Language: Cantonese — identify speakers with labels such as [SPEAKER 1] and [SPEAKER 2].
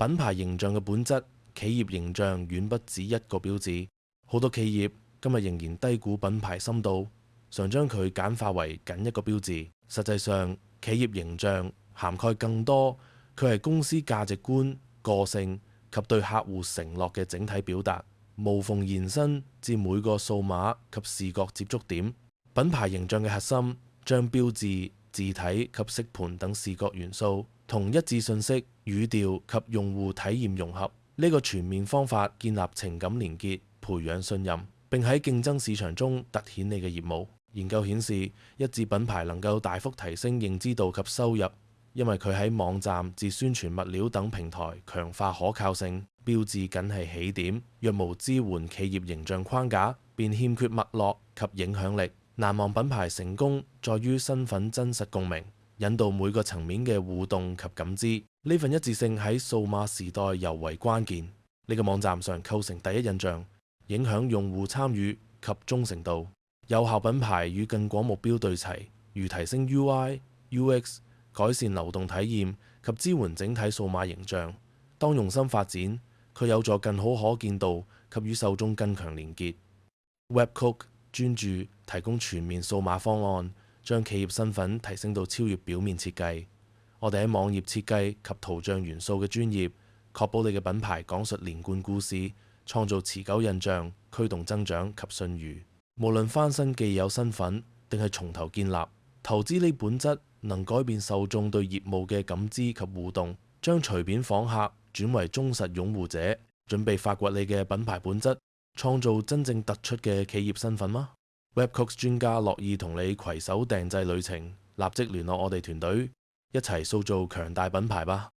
[SPEAKER 1] 品牌形象嘅本質，企業形象遠不止一個標誌。好多企業今日仍然低估品牌深度，常將佢簡化為僅一個標誌。實際上，企業形象涵蓋更多，佢係公司價值觀、個性及對客戶承諾嘅整體表達，無縫延伸至每個數碼及視覺接觸點。品牌形象嘅核心，將標誌、字體及色盤等視覺元素同一致信息、語調及用戶體驗融合。呢個全面方法建立情感連結，培養信任，並喺競爭市場中凸顯你嘅業務。研究顯示，一致品牌能夠大幅提升認知度及收入，因為佢喺網站至宣傳物料等平台強化可靠性。標誌僅係起點，若無支援企業形象框架，便欠缺脈絡及影響力。難忘品牌成功在於身份真實共鳴，引導每個層面嘅互動及感知。呢份一致性喺數碼時代尤為關鍵。呢個網站上構成第一印象，影響用戶參與及忠誠度。有效品牌與更廣目標對齊，如提升 UI、UX、改善流動體驗及支援整體數碼形象。當用心發展，佢有助更好可見度及與受眾更強連結。Webcook 專注提供全面數碼方案，將企業身份提升到超越表面設計。我哋喺網頁設計及圖像元素嘅專業，確保你嘅品牌講述連貫故事，創造持久印象，驅動增長及信譽。無論翻新既有身份，定係從頭建立，投資呢本質能改變受眾對業務嘅感知及互動，將隨便訪客轉為忠實擁護者。準備發掘你嘅品牌本質，創造真正突出嘅企業身份嗎？Webcooks 專家樂意同你攜手訂製旅程，立即聯絡我哋團隊，一齊塑造強大品牌吧。